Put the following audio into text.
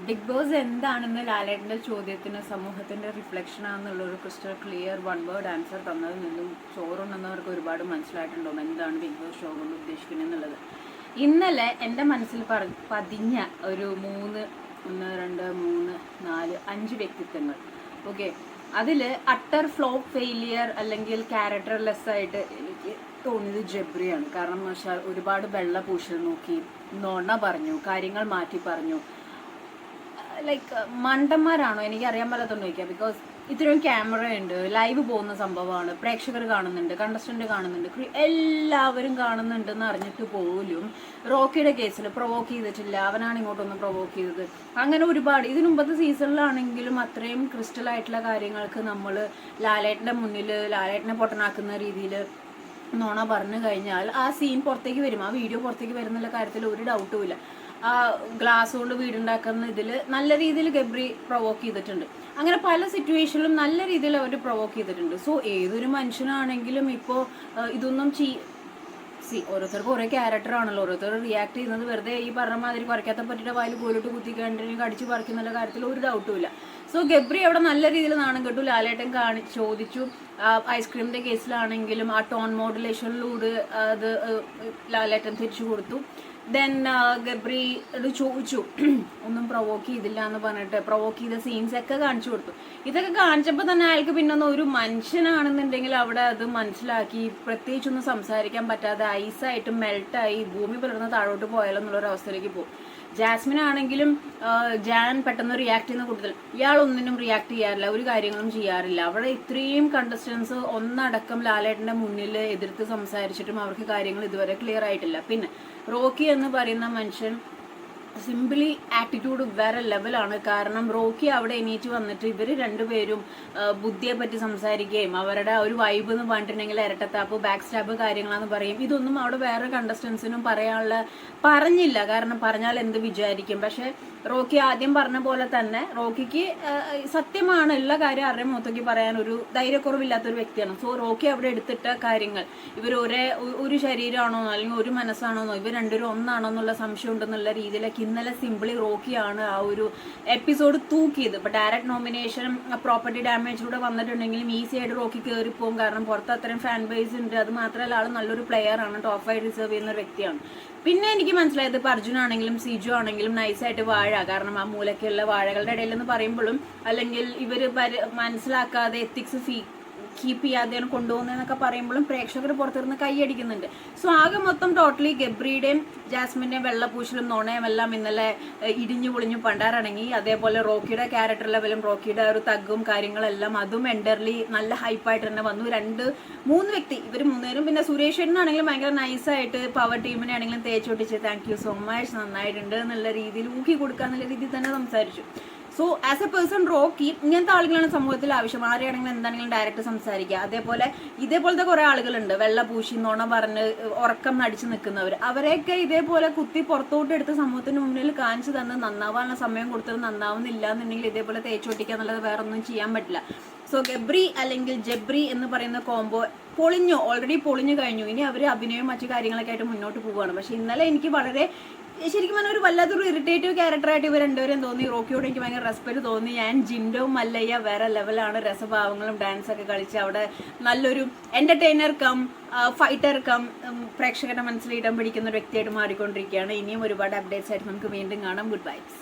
Big boss എന്താണെന്ന് ലാലേട്ടൻ്റെ ചോദ്യത്തിന് സമൂഹത്തിൻ്റെ റിഫ്ലക്ഷൻ ആണെന്നുള്ളൊരു crystal clear one word answer തന്നതിൽ നിന്നും ചോറുണ്ടെന്നവർക്ക് ഒരുപാട് മനസ്സിലായിട്ടുണ്ടാവും എന്താണ് ബിഗ് ബോസ് ഷോ കൊണ്ട് ഉദ്ദേശിക്കുന്നത് എന്നുള്ളത്. ഇന്നലെ എൻ്റെ മനസ്സിൽ പതിഞ്ഞ ഒരു 1 2 3 4 5 വ്യക്തിത്വങ്ങൾ. ഓക്കെ, അതിൽ അട്ടർ ഫ്ലോപ്പ് ഫെയിലിയർ അല്ലെങ്കിൽ ക്യാരക്ടർലെസ് ആയിട്ട് എനിക്ക് തോന്നിയത് ജബ്രിയാണ്. കാരണം എന്ന് വെച്ചാൽ ഒരുപാട് വെള്ള പൂശൽ നോക്കി, നുണ പറഞ്ഞു, കാര്യങ്ങൾ മാറ്റി പറഞ്ഞു. ലൈക്ക് മണ്ടന്മാരാണോ എനിക്ക് അറിയാൻ പറ്റാത്തോണ്ട് ചോദിക്കാം. ബിക്കോസ് ഇത്രയും ക്യാമറ ഉണ്ട്, ലൈവ് പോകുന്ന സംഭവമാണ്, പ്രേക്ഷകർ കാണുന്നുണ്ട്, കണ്ടസ്റ്റന്റ് കാണുന്നുണ്ട്, എല്ലാവരും കാണുന്നുണ്ടെന്ന് അറിഞ്ഞിട്ട് പോലും റോക്കിയുടെ കേസിൽ പ്രൊവോക്ക് ചെയ്തിട്ടില്ല. അവനാണ് ഇങ്ങോട്ടൊന്ന് പ്രൊവോക്ക് ചെയ്തത്. അങ്ങനെ ഒരുപാട് ഇതിനു മുമ്പത്തെ സീസണിലാണെങ്കിലും അത്രയും ക്രിസ്റ്റൽ ആയിട്ടുള്ള കാര്യങ്ങൾക്ക് നമ്മൾ ലാലേട്ടൻ്റെ മുന്നിൽ ലാലേട്ടനെ പൊട്ടനാക്കുന്ന രീതിയിൽ നോണ പറഞ്ഞു കഴിഞ്ഞാൽ ആ സീൻ പുറത്തേക്ക് വരും, ആ വീഡിയോ പുറത്തേക്ക് വരുന്നുള്ള കാര്യത്തിൽ ഒരു ഡൗട്ടും ഇല്ല. ആ ഗ്ലാസ് കൊണ്ട് വീടുണ്ടാക്കുന്ന ഇതിൽ നല്ല രീതിയിൽ ഗബ്രി പ്രൊവോക്ക് ചെയ്തിട്ടുണ്ട്. അങ്ങനെ പല സിറ്റുവേഷനിലും നല്ല രീതിയിൽ അവർ പ്രൊവോക്ക് ചെയ്തിട്ടുണ്ട്. സോ ഏതൊരു മനുഷ്യനാണെങ്കിലും ഇപ്പോൾ ഇതൊന്നും ഓരോരുത്തർക്കും ഓരോ ക്യാരക്ടർ ആണല്ലോ, ഓരോരുത്തർ റിയാക്ട് ചെയ്യുന്നത് വെറുതെ ഈ പറഞ്ഞ മാതിരി കുറയ്ക്കാത്ത പറ്റിയുടെ വായിൽ കോലിട്ട് കുത്തിക്കണ്ടിന് കടിച്ചു പറിക്കുന്നുള്ള കാര്യത്തിൽ ഒരു ഡൗട്ടും ഇല്ല. സോ ഗബ്രി അവിടെ നല്ല രീതിയിൽ നാണം കെട്ടു. ലാലേട്ടൻ ചോദിച്ചു, ഐസ്ക്രീമിന്റെ കേസിലാണെങ്കിലും ആ ടോൺ മോഡുലേഷനിലൂടെ അത് ലാലേട്ടൻ തിരിച്ചു കൊടുത്തു. ദെൻ ഗബ്രി അത് ചോദിച്ചു, ഒന്നും പ്രൊവോക്ക് ചെയ്തില്ല എന്ന് പറഞ്ഞിട്ട് പ്രൊവോക്ക് ചെയ്ത സീൻസ് ഒക്കെ കാണിച്ചു കൊടുത്തു. ഇതൊക്കെ കാണിച്ചപ്പോൾ തന്നെ അയാൾക്ക് പിന്നെ ഒരു മനുഷ്യനാണെന്നുണ്ടെങ്കിൽ അവിടെ അത് മനസ്സിലാക്കി പ്രത്യേകിച്ചൊന്നും സംസാരിക്കാൻ പറ്റാതെ ഐസായിട്ട് മെൽട്ടായി ഭൂമി പിളർന്ന് താഴോട്ട് പോയാലോ എന്നുള്ളൊരു അവസ്ഥയിലേക്ക് പോകും. ജാസ്മിൻ ആണെങ്കിലും ജാൻ പെട്ടെന്ന് റിയാക്ട് ചെയ്യുന്ന കൂട്ടത്തിൽ ഇയാളൊന്നിനും റിയാക്ട് ചെയ്യാറില്ല, ഒരു കാര്യങ്ങളും ചെയ്യാറില്ല. അവിടെ ഇത്രയും കണ്ടസ്റ്റൻസ് ഒന്നടക്കം ലാലേട്ടൻ്റെ മുന്നിൽ എതിർത്ത് സംസാരിച്ചിട്ടും അവർക്ക് കാര്യങ്ങൾ ഇതുവരെ ക്ലിയർ ആയിട്ടില്ല. പിന്നെ റോക്കി എന്ന് പറയുന്ന മനുഷ്യൻ സിംപിളി ആറ്റിറ്റ്യൂഡ് വേറെ ലെവലാണ്. കാരണം റോക്കി അവിടെ എണീറ്റ് വന്നിട്ട് ഇവർ രണ്ടുപേരും ബുദ്ധിയെ പറ്റി സംസാരിക്കുകയും അവരുടെ ഒരു വൈബ് എന്ന് പറഞ്ഞിട്ടുണ്ടെങ്കിൽ ഇരട്ടത്താപ്പ്, ബാക്ക് സ്റ്റാപ്പ് കാര്യങ്ങളാന്ന് പറയും. ഇതൊന്നും അവിടെ വേറെ കണ്ടസ്റ്റൻസിനും പറഞ്ഞില്ല. കാരണം പറഞ്ഞാൽ എന്ത് വിചാരിക്കും. പക്ഷെ റോക്കി ആദ്യം പറഞ്ഞ പോലെ തന്നെ റോക്കിക്ക് സത്യമാണ്, ഉള്ള കാര്യം ആരുടെ മുഖത്തേക്ക് പറയാൻ ഒരു ധൈര്യക്കുറവില്ലാത്തൊരു വ്യക്തിയാണ്. സോ റോക്കി അവിടെ എടുത്തിട്ട കാര്യങ്ങൾ ഇവർ ഒരു ശരീരമാണോ അല്ലെങ്കിൽ ഒരു മനസ്സാണോന്നോ ഇവർ രണ്ടുപേരും ഒന്നാണോ എന്നുള്ള സംശയം ഉണ്ടെന്നുള്ള രീതിയിലേക്ക് ഇന്നലെ സിംപിളി റോക്കിയാണ് ആ ഒരു എപ്പിസോഡ് തൂക്കിയത്. ഇപ്പൊ ഡയറക്റ്റ് നോമിനേഷനും പ്രോപ്പർട്ടി ഡാമേജിലൂടെ വന്നിട്ടുണ്ടെങ്കിലും ഈസി ആയിട്ട് റോക്കി കയറിപ്പോകും. കാരണം പുറത്ത് അത്രയും ഫാൻ ബേസ് ഉണ്ട്. അത് മാത്രമല്ല ആൾ നല്ലൊരു പ്ലെയർ ആണ്, ടോപ്പ് 5 റിസർവ് ചെയ്യുന്ന ഒരു വ്യക്തിയാണ്. പിന്നെ എനിക്ക് മനസ്സിലായത് ഇപ്പൊ അർജുനാണെങ്കിലും സിജു ആണെങ്കിലും നൈസായിട്ട് വാഴ, കാരണം ആ മൂലക്കുള്ള വാഴകളുടെ ഇടയിൽ എന്ന് പറയുമ്പോഴും അല്ലെങ്കിൽ ഇവര് മനസ്സിലാക്കാതെ എത്തിക്സ് കീപ്പ് ചെയ്യാതെയാണ് കൊണ്ടുപോകുന്നതെന്നൊക്കെ പറയുമ്പോഴും പ്രേക്ഷകർ പുറത്തിരുന്ന് കൈയടിക്കുന്നുണ്ട്. സോ ആകെ മൊത്തം ടോട്ടലി ഗബ്രിയുടെയും ജാസ്മിന്റെയും വെള്ളപ്പൂശലും നോണയും എല്ലാം ഇന്നലെ ഇടിഞ്ഞു പൊളിഞ്ഞു പണ്ടാറടങ്ങി. അതേപോലെ റോക്കിയുടെ ക്യാരക്ടർ ലെവലും റോക്കിയുടെ ഒരു തഗ്ഗും കാര്യങ്ങളെല്ലാം അതും എൻഡർലി നല്ല ഹൈപ്പായിട്ട് തന്നെ വന്നു. 2-3 വ്യക്തി ഇവർ 3 പേരും. പിന്നെ സുരേഷേട്ടനാണെങ്കിലും ഭയങ്കര നൈസായിട്ട് പവർ ടീമിനെ ആണെങ്കിലും തേച്ചൊട്ടിച്ച് താങ്ക് യു സോ മച്ച്, നന്നായിട്ടുണ്ട് എന്നുള്ള രീതിയിൽ ഊക്കി കൊടുക്കാന്നുള്ള രീതിയിൽ തന്നെ സംസാരിച്ചു. So as A person Rocky ഇങ്ങനത്തെ ആളുകളാണ് സമൂഹത്തിൽ ആവശ്യം. ആരെയാണെങ്കിലും എന്താണെങ്കിലും ഡയറക്റ്റ് സംസാരിക്കുക. അതേപോലെ ഇതേപോലത്തെ കുറെ ആളുകളുണ്ട്, വെള്ള പൂശി നുണ പറഞ്ഞ് ഉറക്കം നടിച്ചു നിൽക്കുന്നവർ. അവരെയൊക്കെ ഇതേപോലെ കുത്തി പുറത്തോട്ട് എടുത്ത് സമൂഹത്തിന് മുന്നിൽ കാണിച്ചു തന്ന് നന്നാവാനുള്ള സമയം കൊടുത്തത് നന്നാവുന്നില്ല എന്നുണ്ടെങ്കിൽ ഇതേപോലെ തേച്ചോട്ടിക്കുക എന്നുള്ളത് വേറെ ഒന്നും ചെയ്യാൻ പറ്റില്ല. സോ ഗബ്രി അല്ലെങ്കിൽ ജബ്രി എന്ന് പറയുന്ന കോംബോ ഓൾറെഡി പൊളിഞ്ഞു കഴിഞ്ഞു. ഇനി അവർ അഭിനയവും മറ്റു കാര്യങ്ങളൊക്കെ ആയിട്ട് മുന്നോട്ട് പോവുകയാണ്. പക്ഷെ ഇന്നലെ എനിക്ക് വളരെ ശരിക്കും പറഞ്ഞാൽ ഒരു വല്ലാത്തൊരു ഇറിറ്റേറ്റീവ് ക്യാരക്ടറായിട്ട് ഇവർ രണ്ടുപേരും തോന്നി. റോക്കിയോട് എനിക്ക് ഭയങ്കര റെസ്പെക്ട് തോന്നി. ജിൻഡോവും മല്ലയ്യ വേറെ ലെവലാണ്, രസഭാവങ്ങളും ഡാൻസൊക്കെ കളിച്ച് അവിടെ നല്ലൊരു എന്റർടൈനർ കം ഫൈറ്റർ കം പ്രേക്ഷകരുടെ മനസ്സിൽ ഇടം പിടിക്കുന്ന ഒരു വ്യക്തിയായിട്ട് മാറിക്കൊണ്ടിരിക്കുകയാണ്. ഇനിയും ഒരുപാട് അപ്ഡേറ്റ്സ് ആയിട്ട് നമുക്ക് വീണ്ടും കാണാം. ഗുഡ് ബൈസ്.